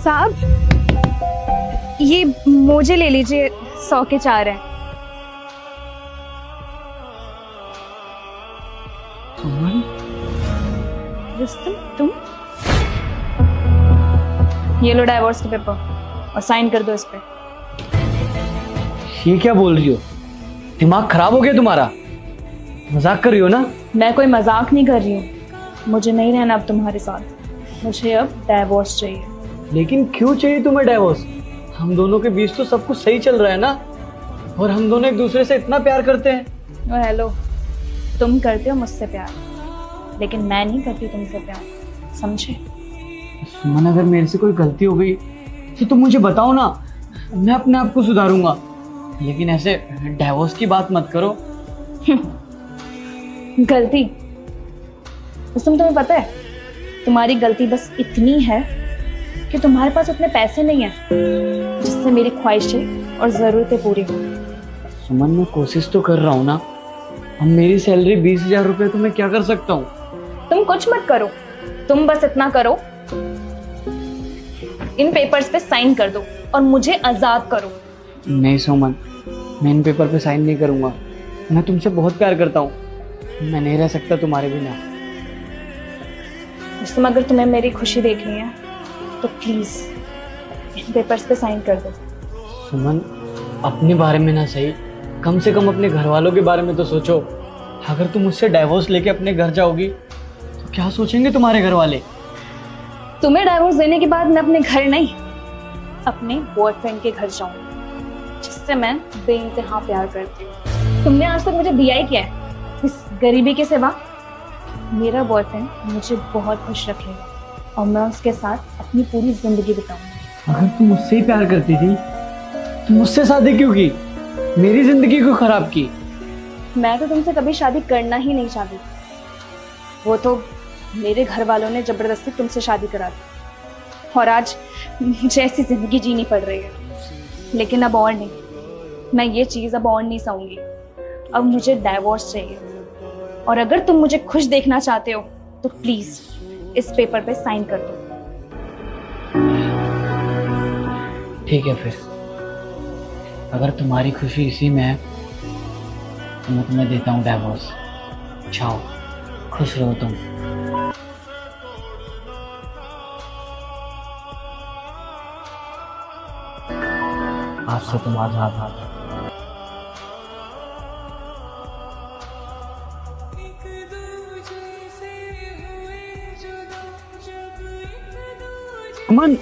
साहब ये मोजे ले लीजिए, 100 के 4 हैं। सुमन, रुस्तम तुम, ये लो डाइवोर्स के पेपर और साइन कर दो इस पे। ये क्या बोल रही हो? दिमाग खराब हो गया तुम्हारा? मजाक कर रही हो ना? मैं कोई मजाक नहीं कर रही हूँ, मुझे नहीं रहना अब तुम्हारे साथ, मुझे अब डाइवोर्स चाहिए। लेकिन क्यों चाहिए तुम्हें डाइवोर्स? हम दोनों के बीच तो सब कुछ सही चल रहा है ना, और हम दोनों एक दूसरे से इतना प्यार करते हैं। ओ हेलो, तुम करते हो मुझसे प्यार, लेकिन मैं नहीं करती तुमसे प्यार, समझे? सुमन, अगर मेरे से कोई गलती हो गई तो तुम मुझे बताओ ना, मैं अपने आप को सुधारूंगा। लेकिन ऐसे डाइवोर्स की बात मत करो। गलती? तुम्हें पता है तुम्हारी गलती बस इतनी है कि तुम्हारे पास उतने पैसे नहीं हैं जिससे मेरी ख्वाहिशें और ज़रूरतें पूरी हो। सुमन, मैं कोशिश तो कर रहा हूँ ना। अब मेरी सैलरी 20,000 रुपये, तो मैं क्या कर सकता हूँ? तुम कुछ मत करो, तुम बस इतना करो, इन पेपर्स पे साइन कर दो और मुझे आजाद करो। नहीं सुमन, मैं इन पेपर पे साइन नहीं करूँगा। मैं तुमसे बहुत प्यार करता हूँ, मैं नहीं रह सकता तुम्हारे बिना। तुम, अगर तुम्हें मेरी खुशी देखनी है तो प्लीज इन पेपर्स पे साइन कर दो। सुमन, अपने बारे में ना सही, कम से कम अपने घर वालों के बारे में तो सोचो। अगर तुम मुझसे डाइवोर्स लेके अपने घर जाओगी तो क्या सोचेंगे तुम्हारे घर वाले? तुम्हें डाइवोर्स देने के बाद मैं अपने घर नहीं, अपने बॉयफ्रेंड के घर जाऊंगी, जिससे मैं बेइंतहा प्यार करती हूँ। तुमने आज तक मुझे दिया ही क्या है इस गरीबी के सिवा? मेरा बॉयफ्रेंड मुझे बहुत खुश रखेगा और मैं उसके साथ अपनी पूरी जिंदगी बिताऊंगी। अगर तुम मुझसे ही प्यार करती थी तो मुझसे शादी क्यों की? मेरी जिंदगी क्यों खराब की? मैं तो तुमसे कभी शादी करना ही नहीं चाहती, वो तो मेरे घर वालों ने जबरदस्ती तुमसे शादी करा दी और आज मुझे ऐसी जिंदगी जीनी पड़ रही है। लेकिन अब और नहीं, मैं ये चीज़ अब और नहीं सहूंगी। अब मुझे डाइवोर्स चाहिए, और अगर तुम मुझे खुश देखना चाहते हो तो प्लीज इस पेपर पे साइन कर दो। ठीक है, फिर अगर तुम्हारी खुशी इसी में है तो मैं तुम्हें देता हूँ डाइवोर्स। जाओ, खुश रहो तुम। आज से तुम आजाद हो। अमन।